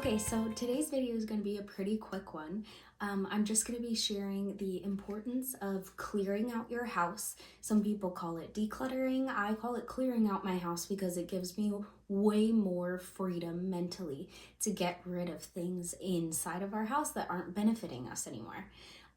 Okay, so today's video is going to be a pretty quick one. I'm just going to be sharing the importance of clearing out your house. Some people call it decluttering. I call it clearing out my house because it gives me way more freedom mentally to get rid of things inside of our house that aren't benefiting us anymore.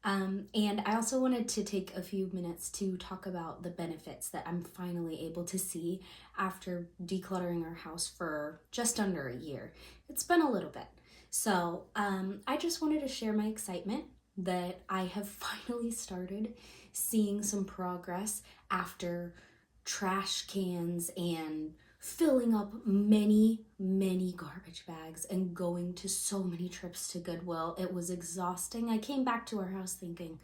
And I also wanted to take a few minutes to talk about the benefits that I'm finally able to see after decluttering our house for just under a year. It's been a little bit. So I just wanted to share my excitement that I have finally started seeing some progress after trash cans and filling up many garbage bags and going to so many trips to Goodwill. It was exhausting. I came back to our house thinking,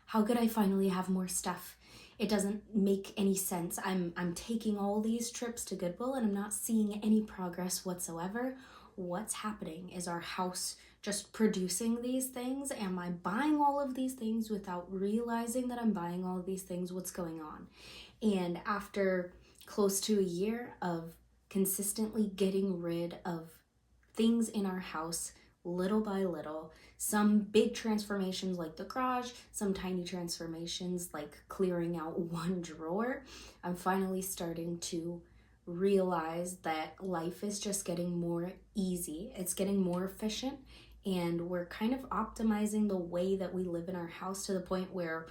how could I finally have more stuff? It doesn't make any sense. I'm taking all these trips to Goodwill and I'm not seeing any progress whatsoever. What's happening? Is our house just producing these things? Am I buying all of these things without realizing that I'm buying all of these things? What's going on? And after close to a year of consistently getting rid of things in our house little by little, some big transformations like the garage, some tiny transformations like clearing out one drawer, I'm finally starting to realize that life is just getting more easy. It's getting more efficient, and we're kind of optimizing the way that we live in our house to the point where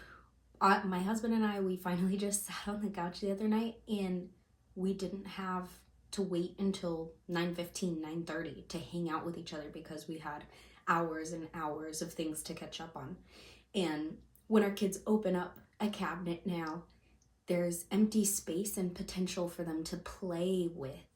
my husband and I, we finally just sat on the couch the other night and we didn't have to wait until 9:15, 9:30 to hang out with each other because we had hours and hours of things to catch up on. And when our kids open up a cabinet now, there's empty space and potential for them to play with.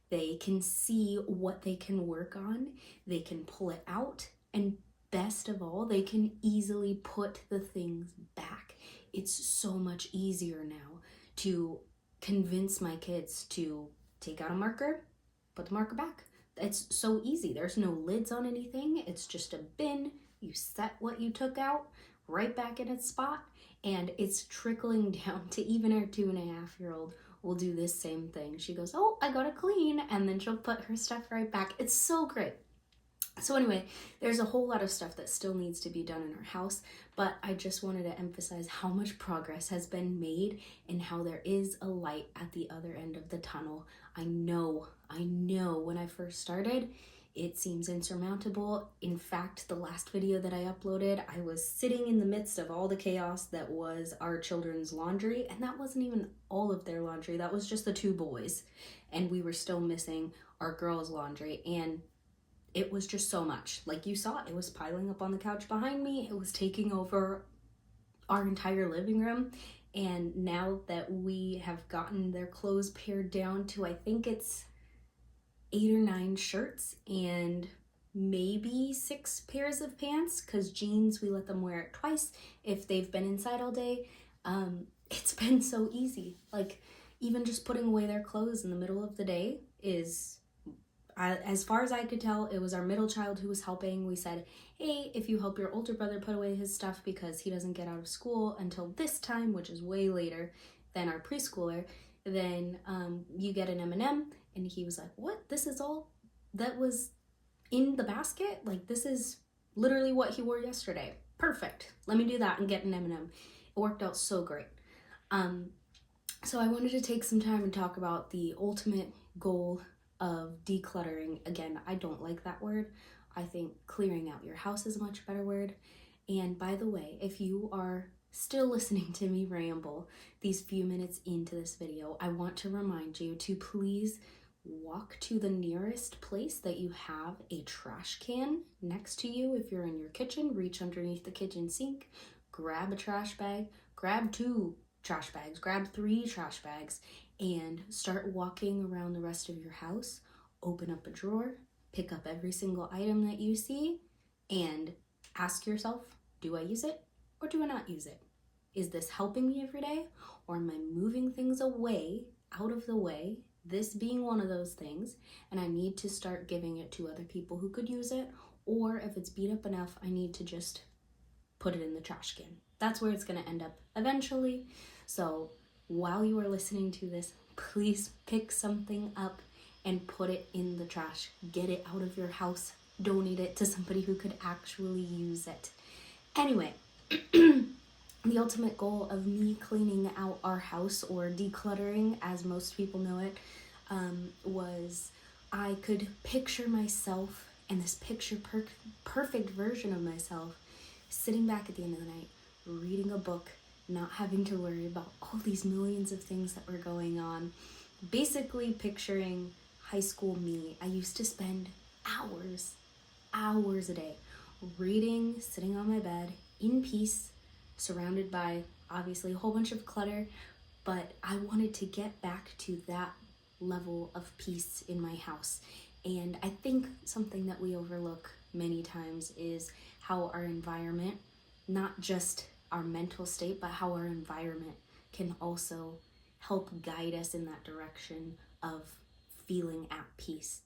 They can see what they can work on, they can pull it out, and best of all, they can easily put the things back. It's so much easier now to convince my kids to take out a marker, put the marker back. It's so easy. There's no lids on anything. It's just a bin. You set what you took out right back in its spot, and it's trickling down to even our 2.5-year-old will do this same thing. She goes, "Oh, I gotta clean," and then she'll put her stuff right back. It's so great. So anyway, there's a whole lot of stuff that still needs to be done in our house, but I just wanted to emphasize how much progress has been made and how there is a light at the other end of the tunnel. I know when I first started, it seems insurmountable. In fact, the last video that I uploaded, I was sitting in the midst of all the chaos that was our children's laundry, and that wasn't even all of their laundry. That was just the two boys, and we were still missing our girls' laundry, and it was just so much. Like you saw, it was piling up on the couch behind me. It was taking over our entire living room. And now that we have gotten their clothes pared down to, I think it's 8 or 9 shirts and maybe 6 pairs of pants, because jeans, we let them wear it twice if they've been inside all day. It's been so easy. Like, even just putting away their clothes in the middle of the day is, as far as I could tell, it was our middle child who was helping. We said, hey, if you help your older brother put away his stuff because he doesn't get out of school until this time, which is way later than our preschooler, then you get an M&M. And he was like, what? This is all that was in the basket? Like, this is literally what he wore yesterday. Perfect. Let me do that and get an M&M. It worked out so great. So I wanted to take some time and talk about the ultimate goal of decluttering. Again, I don't like that word. I think clearing out your house is a much better word. And by the way, if you are still listening to me ramble these few minutes into this video, I want to remind you to please walk to the nearest place that you have a trash can next to you. If you're in your kitchen, reach underneath the kitchen sink, grab a trash bag, grab 2 trash bags, grab 3 trash bags, and start walking around the rest of your house. Open up a drawer, pick up every single item that you see, and ask yourself, do I use it or do I not use it? Is this helping me every day, or am I moving things away, out of the way, this being one of those things, and I need to start giving it to other people who could use it, or if it's beat up enough, I need to just put it in the trash can. That's where it's going to end up eventually. So while you are listening to this, please pick something up and put it in the trash. Get it out of your house donate it to somebody who could actually use it. Anyway, the ultimate goal of me cleaning out our house, or decluttering as most people know it, was I could picture myself and this perfect version of myself sitting back at the end of the night, reading a book, not having to worry about all these millions of things that were going on. Basically picturing high school me. I used to spend hours a day reading, sitting on my bed in peace, surrounded by obviously a whole bunch of clutter, but I wanted to get back to that level of peace in my house. And I think something that we overlook many times is how our environment, not just our mental state, but how our environment can also help guide us in that direction of feeling at peace.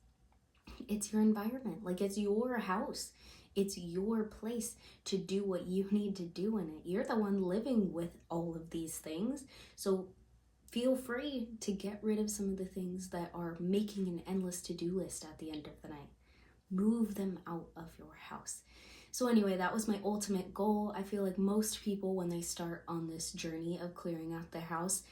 It's your environment, like it's your house. It's your place to do what you need to do in it. You're the one living with all of these things. So feel free to get rid of some of the things that are making an endless to-do list at the end of the night. Move them out of your house. So anyway, that was my ultimate goal. I feel like most people, when they start on this journey of clearing out their house,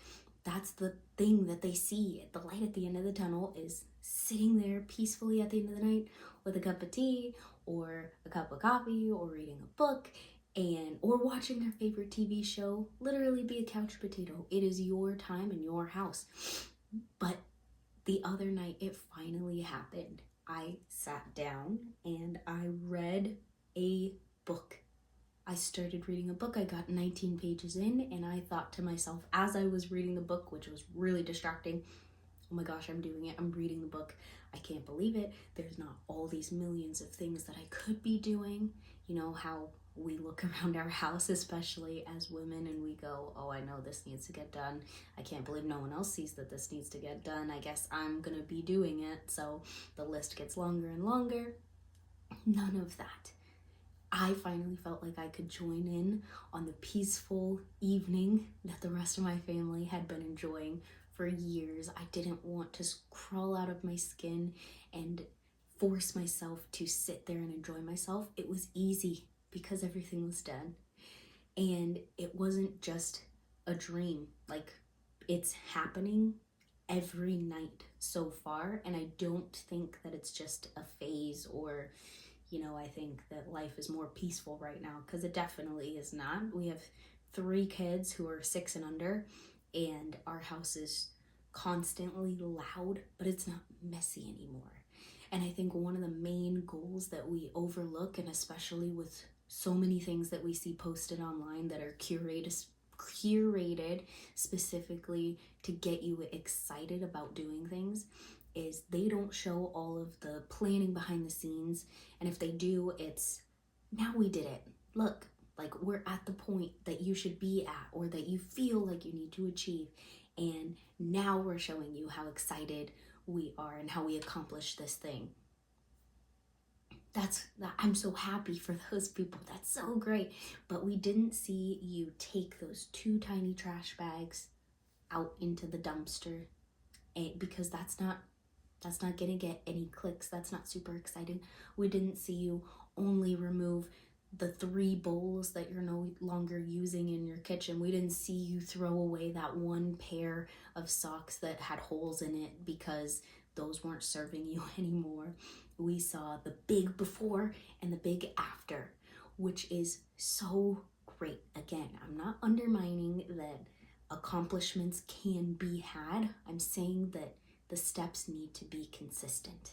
that's the thing that they see. The light at the end of the tunnel is sitting there peacefully at the end of the night with a cup of tea or a cup of coffee or reading a book or watching their favorite TV show. Literally be a couch potato. It is your time in your house. But the other night it finally happened. I sat down and I read a book. I started reading a book. I got 19 pages in, and I thought to myself as I was reading the book, which was really distracting, oh my gosh, I'm doing it. I'm reading the book. I can't believe it. There's not all these millions of things that I could be doing. You know how we look around our house, especially as women, and we go, oh, I know this needs to get done. I can't believe no one else sees that this needs to get done. I guess I'm gonna be doing it. So the list gets longer and longer. None of that. I finally felt like I could join in on the peaceful evening that the rest of my family had been enjoying for years. I didn't want to crawl out of my skin and force myself to sit there and enjoy myself. It was easy because everything was done. And it wasn't just a dream. Like, it's happening every night so far. And I don't think that it's just a phase or I think that life is more peaceful right now, because it definitely is not. We have 3 kids who are 6 and under, and our house is constantly loud, but it's not messy anymore. And I think one of the main goals that we overlook, and especially with so many things that we see posted online that are curated specifically to get you excited about doing things, is they don't show all of the planning behind the scenes. And if they do, it's, now we did it. Look, like, we're at the point that you should be at, or that you feel like you need to achieve. And now we're showing you how excited we are and how we accomplished this thing. I'm so happy for those people. That's so great. But we didn't see you take those 2 tiny trash bags out into the dumpster, because that's not gonna get any clicks. That's not super exciting. We didn't see you only remove the 3 bowls that you're no longer using in your kitchen. We didn't see you throw away that 1 pair of socks that had holes in it because those weren't serving you anymore. We saw the big before and the big after, which is so great. Again, I'm not undermining that accomplishments can be had. I'm saying that the steps need to be consistent.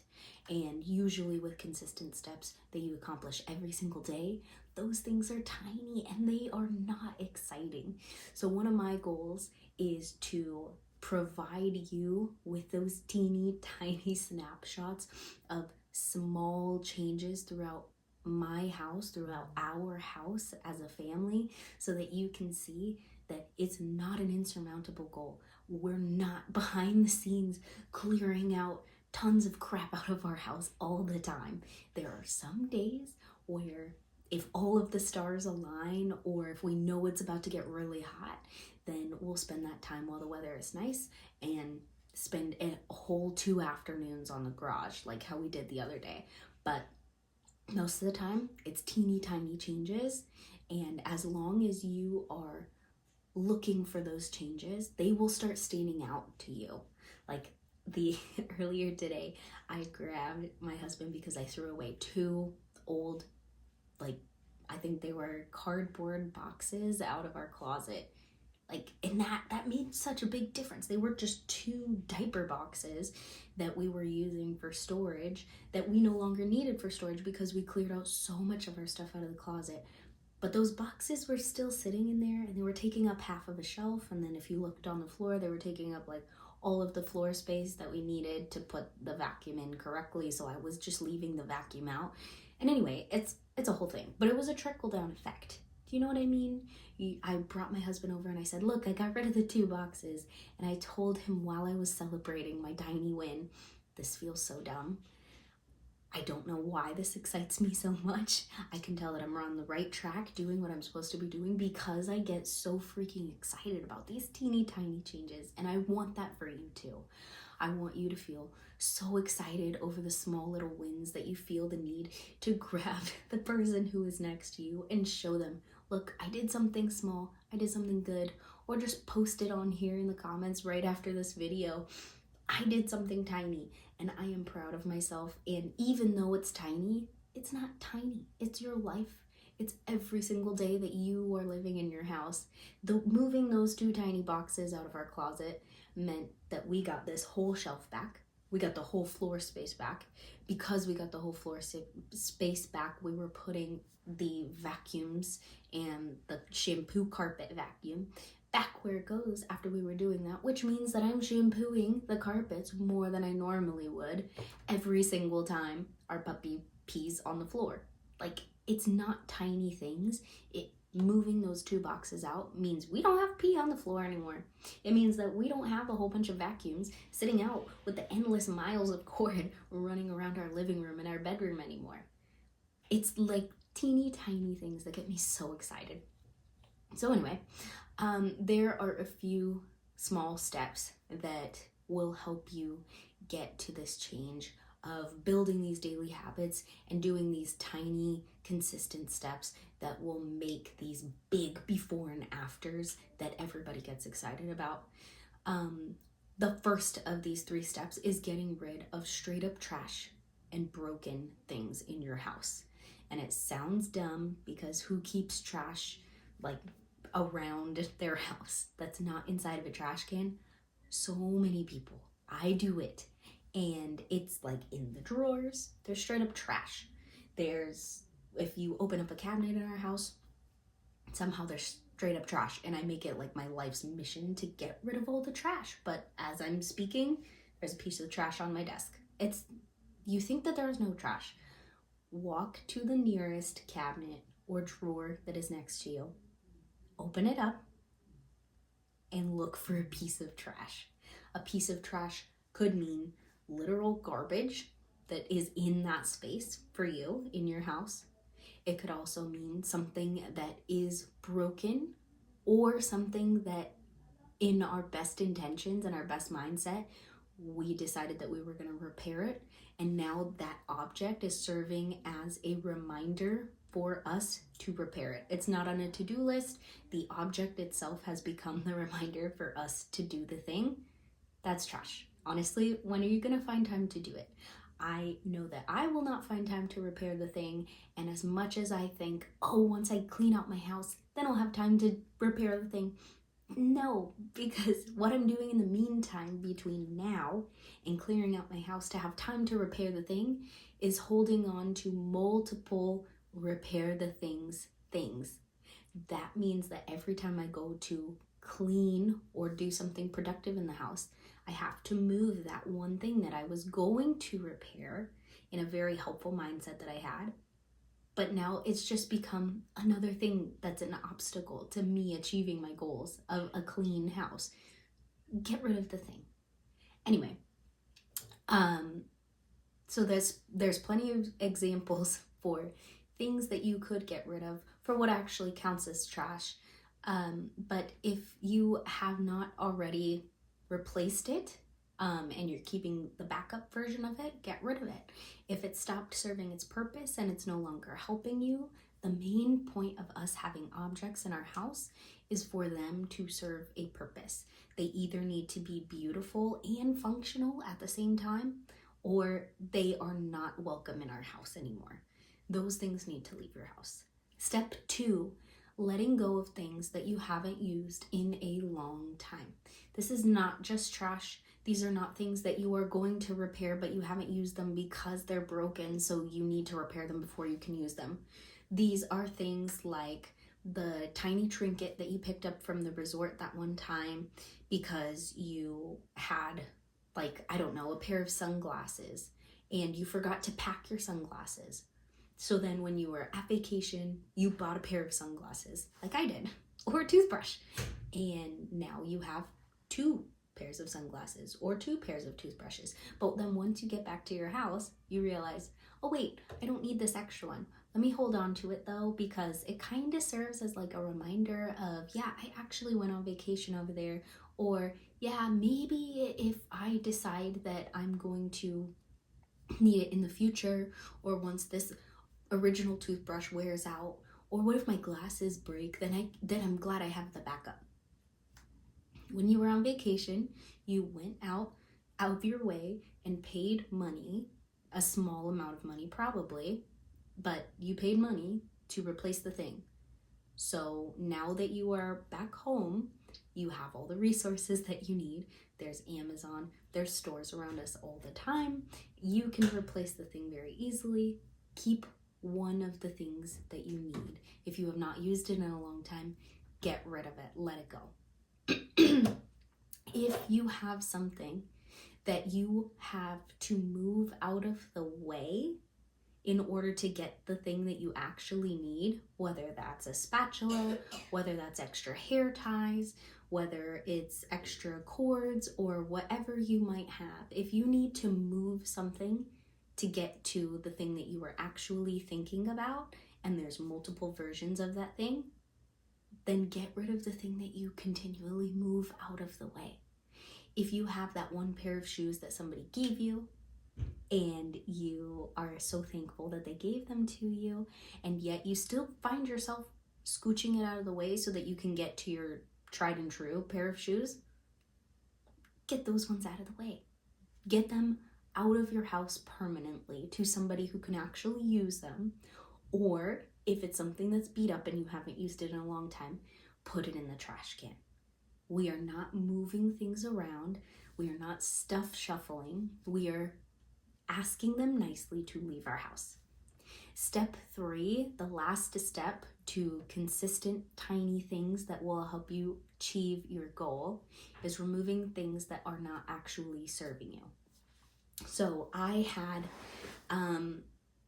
And usually with consistent steps that you accomplish every single day, those things are tiny and they are not exciting. So one of my goals is to provide you with those teeny tiny snapshots of small changes throughout my house, throughout our house as a family, so that you can see that it's not an insurmountable goal. We're not behind the scenes clearing out tons of crap out of our house all the time. There are some days where, if all of the stars align, or if we know it's about to get really hot, then we'll spend that time while the weather is nice and spend a whole 2 afternoons on the garage, like how we did the other day. But Most of the time, it's teeny tiny changes. And as long as you are looking for those changes, they will start standing out to you. Like the earlier today, I grabbed my husband because I threw away two old, like, I think they were cardboard boxes out of our closet. Like, and that made such a big difference. They were just two diaper boxes that we were using for storage that we no longer needed for storage because we cleared out so much of our stuff out of the closet. But those boxes were still sitting in there, and they were taking up half of a shelf. And then if you looked on the floor, they were taking up like all of the floor space that we needed to put the vacuum in correctly. So I was just leaving the vacuum out. And anyway, it's a whole thing, but it was a trickle down effect. Do you know what I mean? I brought my husband over and I said, look, I got rid of the two boxes. And I told him while I was celebrating my tiny win, this feels so dumb. I don't know why this excites me so much. I can tell that I'm on the right track doing what I'm supposed to be doing because I get so freaking excited about these teeny tiny changes. And I want that for you too. I want you to feel so excited over the small little wins that you feel the need to grab the person who is next to you and show them, look, I did something small, I did something good, or just post it on here in the comments right after this video. I did something tiny and I am proud of myself. And even though it's tiny, it's not tiny. It's your life. It's every single day that you are living in your house. Moving those two tiny boxes out of our closet meant that we got this whole shelf back. We got the whole floor space back. Because we got the whole floor space back, we were putting the vacuums and the shampoo carpet vacuum back where it goes after we were doing that, which means that I'm shampooing the carpets more than I normally would every single time our puppy pees on the floor. Like, it's not tiny things. Moving those two boxes out means we don't have pee on the floor anymore. It means that we don't have a whole bunch of vacuums sitting out with the endless miles of cord running around our living room and our bedroom anymore. It's like teeny tiny things that get me so excited. So anyway, there are a few small steps that will help you get to this change of building these daily habits and doing these tiny, consistent steps that will make these big before and afters that everybody gets excited about. The first of these 3 steps is getting rid of straight up trash and broken things in your house. And it sounds dumb because who keeps trash like around their house that's not inside of a trash can? So many people. I do it. And it's like in the drawers. There's straight up trash. If you open up a cabinet in our house, somehow there's straight up trash. And I make it like my life's mission to get rid of all the trash. But as I'm speaking, there's a piece of trash on my desk. You think that there's no trash. Walk to the nearest cabinet or drawer that is next to you. Open it up and look for a piece of trash. A piece of trash could mean literal garbage that is in that space for you in your house. It could also mean something that is broken or something that in our best intentions and our best mindset, we decided that we were going to repair it. And now that object is serving as a reminder for us to repair it. It's not on a to-do list. The object itself has become the reminder for us to do the thing. That's trash. Honestly, when are you going to find time to do it? I know that I will not find time to repair the thing. And as much as I think, once I clean out my house, then I'll have time to repair the thing. No, because what I'm doing in the meantime between now and clearing out my house to have time to repair the thing is holding on to multiple repair the things. That means that every time I go to clean or do something productive in the house, I have to move that one thing that I was going to repair in a very helpful mindset that I had. But now it's just become another thing that's an obstacle to me achieving my goals of a clean house. Get rid of the thing. Anyway, so there's plenty of examples for things that you could get rid of for what actually counts as trash. But if you have not already replaced it, and you're keeping the backup version of it, get rid of it. If it stopped serving its purpose and it's no longer helping you, the main point of us having objects in our house is for them to serve a purpose. They either need to be beautiful and functional at the same time, or they are not welcome in our house anymore. Those things need to leave your house. Step 2, letting go of things that you haven't used in a long time. This is not just trash. These are not things that you are going to repair, but you haven't used them because they're broken, so you need to repair them before you can use them. These are things like the tiny trinket that you picked up from the resort that one time because you had, like, I don't know, a pair of sunglasses and you forgot to pack your sunglasses. So then when you were at vacation, you bought a pair of sunglasses, like I did, or a toothbrush. And now you have 2 pairs of sunglasses or 2 pairs of toothbrushes. But then once you get back to your house, you realize, oh wait, I don't need this extra one. Let me hold on to it though, because it kind of serves as like a reminder of, yeah, I actually went on vacation over there. Or yeah, maybe if I decide that I'm going to need it in the future, or once this original toothbrush wears out, or what if my glasses break, then I'm glad I have the backup. When you were on vacation, you went out of your way and paid money, a small amount of money probably, but you paid money to replace the thing. So now that you are back home, you have all the resources that you need. There's Amazon, there's stores around us all the time. You can replace the thing very easily. Keep one of the things that you need. If you have not used it in a long time, get rid of it, let it go. If you have something that you have to move out of the way in order to get the thing that you actually need, whether that's a spatula, whether that's extra hair ties, whether it's extra cords, or whatever you might have, if you need to move something to get to the thing that you were actually thinking about, and there's multiple versions of that thing, then get rid of the thing that you continually move out of the way. If you have that one pair of shoes that somebody gave you, and you are so thankful that they gave them to you, and yet you still find yourself scooching it out of the way so that you can get to your tried and true pair of shoes, get those ones out of the way. Get them out of your house permanently to somebody who can actually use them. Or if it's something that's beat up and you haven't used it in a long time, put it in the trash can. We are not moving things around. We are not stuff shuffling. We are asking them nicely to leave our house. Step 3, the last step to consistent tiny things that will help you achieve your goal, is removing things that are not actually serving you. So I had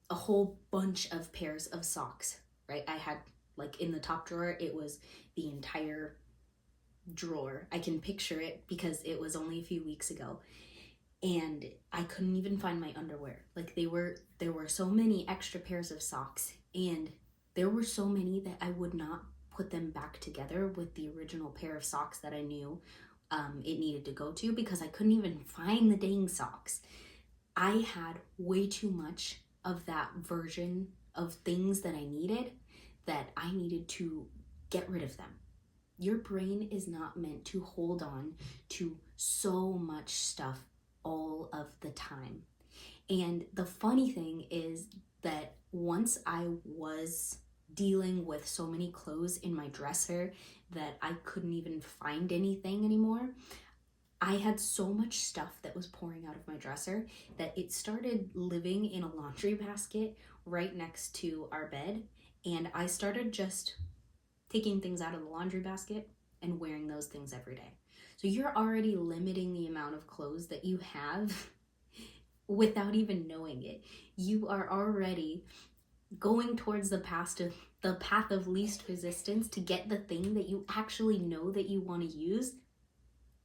a whole bunch of pairs of socks, right? I had, like, in the top drawer, it was the entire drawer. I can picture it because it was only a few weeks ago. And I couldn't even find my underwear. Like, there were so many extra pairs of socks, and there were so many that I would not put them back together with the original pair of socks that I knew it needed to go to, because I couldn't even find the dang socks. I had way too much of that version of things that I needed to get rid of them. Your brain is not meant to hold on to so much stuff all of the time. And the funny thing is that once I was dealing with so many clothes in my dresser that I couldn't even find anything anymore, I had so much stuff that was pouring out of my dresser that it started living in a laundry basket right next to our bed. And I started just taking things out of the laundry basket and wearing those things every day. So you're already limiting the amount of clothes that you have without even knowing it. You are already going towards the path of least resistance to get the thing that you actually know that you want to use,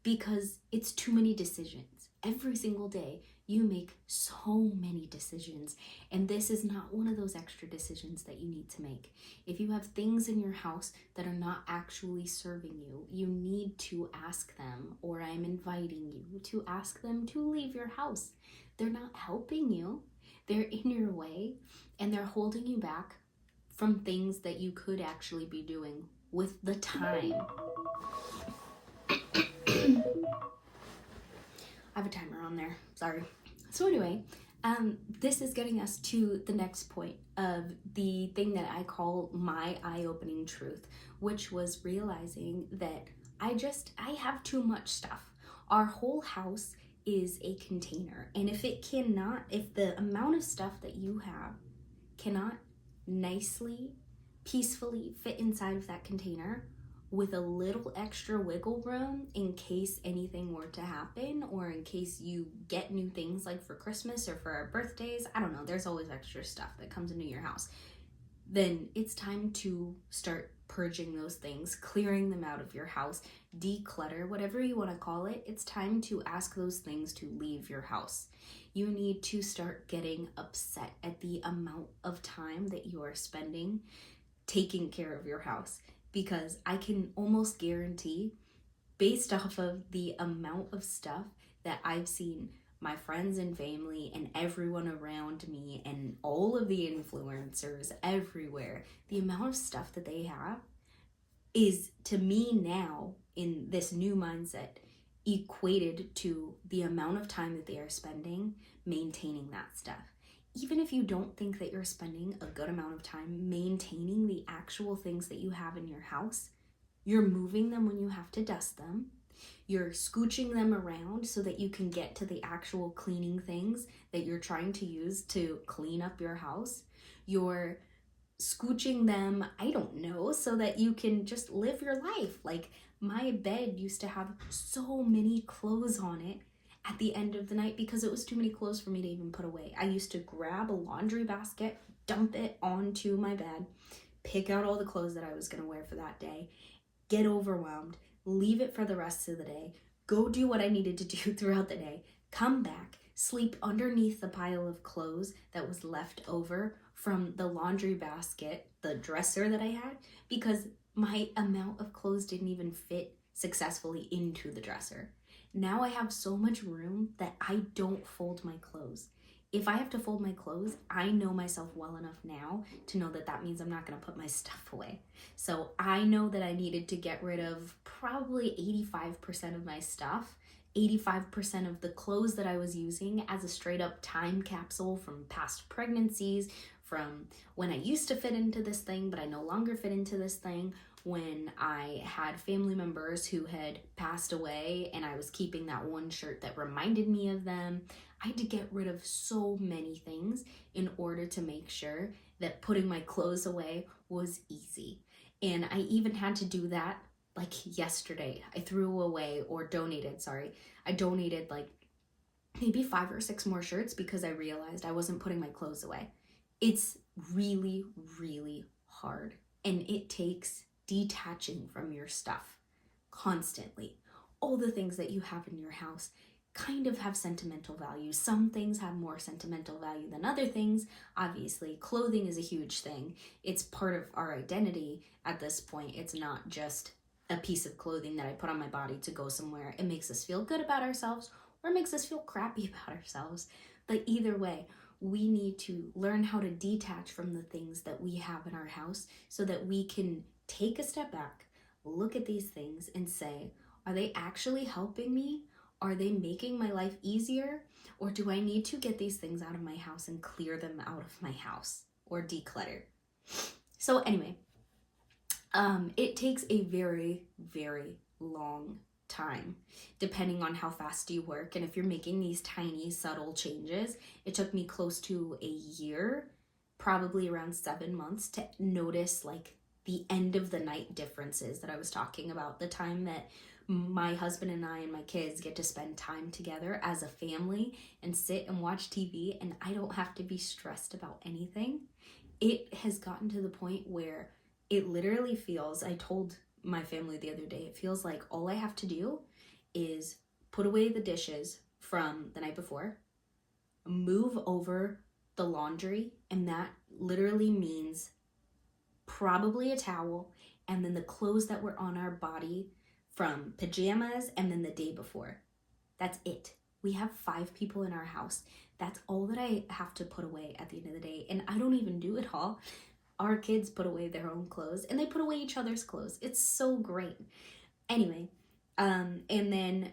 because it's too many decisions. Every single day you make so many decisions, and this is not one of those extra decisions that you need to make. If you have things in your house that are not actually serving you, you need to ask them, or I'm inviting you to ask them to leave your house. They're not helping you, they're in your way, and they're holding you back from things that you could actually be doing with the time. I have a timer on there, sorry. So anyway, this is getting us to the next point of the thing that I call my eye-opening truth, which was realizing that I have too much stuff. Our whole house is a container, and if the amount of stuff that you have cannot nicely, peacefully fit inside of that container with a little extra wiggle room in case anything were to happen, or in case you get new things like for Christmas or for our birthdays, I don't know, there's always extra stuff that comes into your house, then it's time to start purging those things, clearing them out of your house, declutter, whatever you want to call it. It's time to ask those things to leave your house. You need to start getting upset at the amount of time that you are spending taking care of your house, because I can almost guarantee, based off of the amount of stuff that I've seen my friends and family and everyone around me and all of the influencers everywhere, the amount of stuff that they have is, to me now, in this new mindset, equated to the amount of time that they are spending maintaining that stuff. Even if you don't think that you're spending a good amount of time maintaining the actual things that you have in your house, you're moving them when you have to dust them. You're scooching them around so that you can get to the actual cleaning things that you're trying to use to clean up your house. You're scooching them, I don't know, so that you can just live your life. Like, my bed used to have so many clothes on it at the end of the night because it was too many clothes for me to even put away. I used to grab a laundry basket, dump it onto my bed, pick out all the clothes that I was going to wear for that day, get overwhelmed, leave it for the rest of the day, go do what I needed to do throughout the day, come back, sleep underneath the pile of clothes that was left over from the laundry basket, the dresser that I had, because my amount of clothes didn't even fit successfully into the dresser. Now I have so much room that I don't fold my clothes. If I have to fold my clothes, I know myself well enough now to know that that means I'm not going to put my stuff away. So I know that I needed to get rid of probably 85% of my stuff, 85% of the clothes that I was using as a straight up time capsule from past pregnancies, from when I used to fit into this thing, but I no longer fit into this thing, when I had family members who had passed away and I was keeping that one shirt that reminded me of them. I had to get rid of so many things in order to make sure that putting my clothes away was easy. And I even had to do that like yesterday. I donated like maybe 5 or 6 more shirts because I realized I wasn't putting my clothes away. It's really, really hard, and it takes detaching from your stuff constantly. All the things that you have in your house kind of have sentimental value. Some things have more sentimental value than other things. Obviously, clothing is a huge thing. It's part of our identity at this point. It's not just a piece of clothing that I put on my body to go somewhere. It makes us feel good about ourselves, or it makes us feel crappy about ourselves. But either way, we need to learn how to detach from the things that we have in our house so that we can take a step back, look at these things and say, are they actually helping me? Are they making my life easier? Or do I need to get these things out of my house and clear them out of my house or declutter? So anyway, it takes a very, very long time, depending on how fast you work. And if you're making these tiny, subtle changes, it took me close to a year, probably around 7 months, to notice like the end of the night differences that I was talking about, the time that my husband and I and my kids get to spend time together as a family and sit and watch TV, and I don't have to be stressed about anything. It has gotten to the point where it literally feels, I told my family the other day, it feels like all I have to do is put away the dishes from the night before, move over the laundry, and that literally means probably a towel and then the clothes that were on our body from pajamas and then the day before. That's it. We have 5 people in our house. That's all that I have to put away at the end of the day. And I don't even do it all. Our kids put away their own clothes and they put away each other's clothes. It's so great. Anyway, and then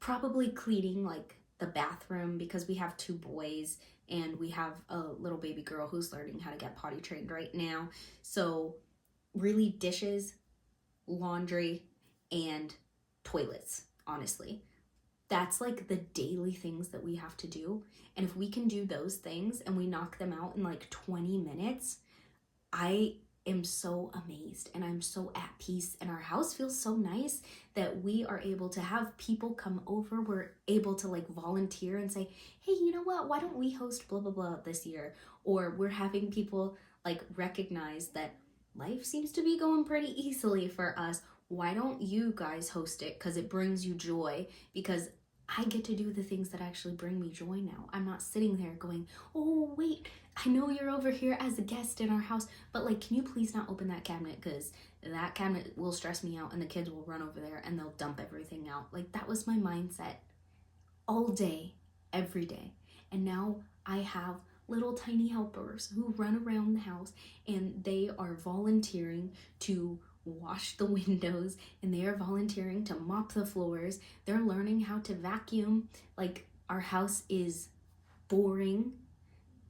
probably cleaning like the bathroom because we have 2 boys and we have a little baby girl who's learning how to get potty trained right now. So really dishes, laundry, and toilets, honestly. That's like the daily things that we have to do. And if we can do those things and we knock them out in like 20 minutes, I am so amazed and I'm so at peace. And our house feels so nice that we are able to have people come over. We're able to like volunteer and say, hey, you know what? Why don't we host blah, blah, blah this year? Or we're having people like recognize that life seems to be going pretty easily for us. Why don't you guys host it? Because it brings you joy. Because I get to do the things that actually bring me joy now. I'm not sitting there going, oh, wait, I know you're over here as a guest in our house, but like, can you please not open that cabinet? Because that cabinet will stress me out and the kids will run over there and they'll dump everything out. Like, that was my mindset all day, every day. And now I have little tiny helpers who run around the house and they are volunteering to wash the windows and they are volunteering to mop the floors. They're learning how to vacuum. Like, our house is boring,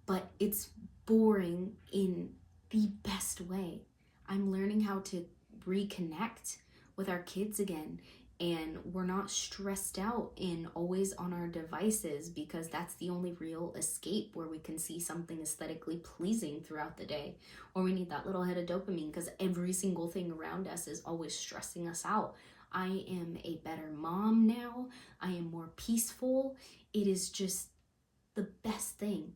but it's boring in the best way. I'm learning how to reconnect with our kids again, and we're not stressed out and always on our devices because that's the only real escape where we can see something aesthetically pleasing throughout the day. Or we need that little hit of dopamine because every single thing around us is always stressing us out. I am a better mom now. I am more peaceful. It is just the best thing.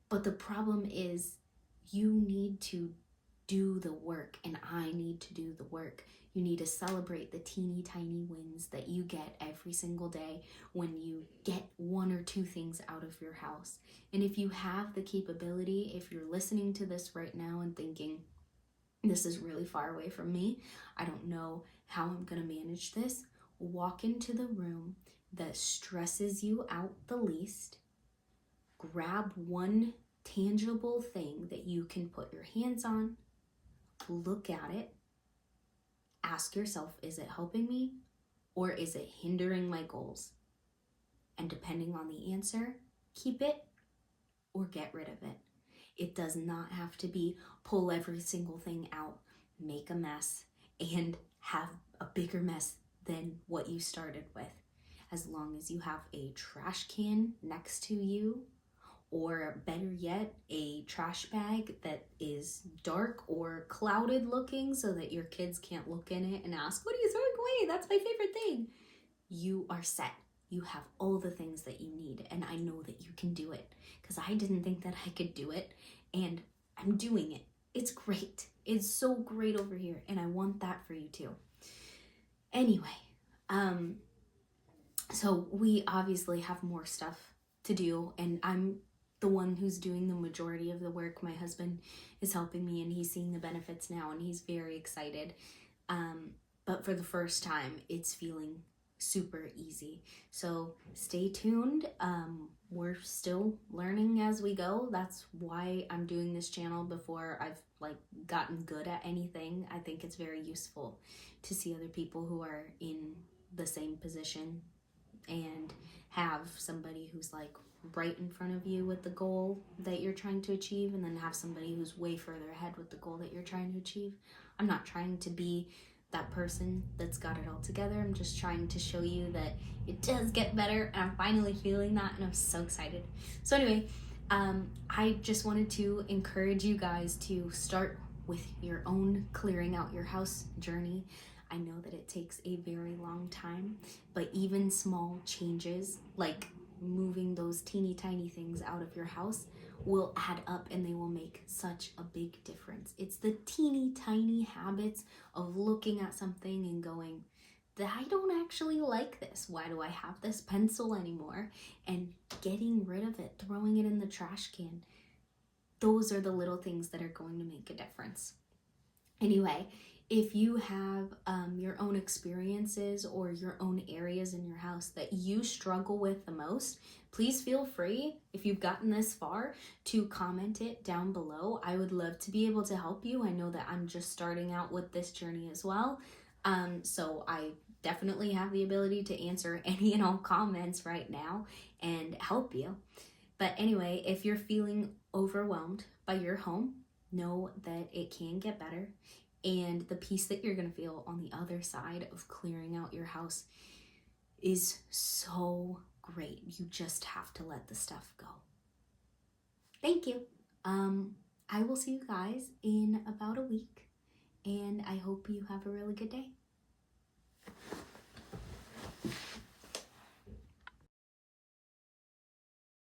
But the problem is you need to do the work and I need to do the work. You need to celebrate the teeny tiny wins that you get every single day when you get 1 or 2 things out of your house. And if you have the capability, if you're listening to this right now and thinking, this is really far away from me, I don't know how I'm going to manage this, walk into the room that stresses you out the least. Grab one tangible thing that you can put your hands on, look at it, ask yourself, is it helping me or is it hindering my goals? And depending on the answer, keep it or get rid of it. It does not have to be pull every single thing out, make a mess, and have a bigger mess than what you started with. As long as you have a trash can next to you, or better yet, a trash bag that is dark or clouded looking so that your kids can't look in it and ask, what are you throwing away? That's my favorite thing. You are set. You have all the things that you need, and I know that you can do it because I didn't think that I could do it, and I'm doing it. It's great. It's so great over here, and I want that for you too. Anyway, so we obviously have more stuff to do, and I'm the one who's doing the majority of the work. My husband is helping me and he's seeing the benefits now and he's very excited. But for the first time, it's feeling super easy. So stay tuned. We're still learning as we go. That's why I'm doing this channel before I've like gotten good at anything. I think it's very useful to see other people who are in the same position and have somebody who's like right in front of you with the goal that you're trying to achieve, and then have somebody who's way further ahead with the goal that you're trying to achieve. I'm not trying to be that person that's got it all together. I'm just trying to show you that it does get better, and I'm finally feeling that, and I'm so excited. So anyway, I just wanted to encourage you guys to start with your own clearing out your house journey. I know that it takes a very long time, but even small changes like moving those teeny tiny things out of your house will add up and they will make such a big difference. It's the teeny tiny habits of looking at something and going, I don't actually like this. Why do I have this pencil anymore? And getting rid of it, throwing it in the trash can. Those are the little things that are going to make a difference. Anyway, if you have your own experiences or your own areas in your house that you struggle with the most, please feel free, if you've gotten this far, to comment it down below. I would love to be able to help you. I know that I'm just starting out with this journey as well. So I definitely have the ability to answer any and all comments right now and help you. But anyway, if you're feeling overwhelmed by your home, know that it can get better, and the peace that you're going to feel on the other side of clearing out your house is so great. You just have to let the stuff go. Thank you. I will see you guys in about a week, and I hope you have a really good day.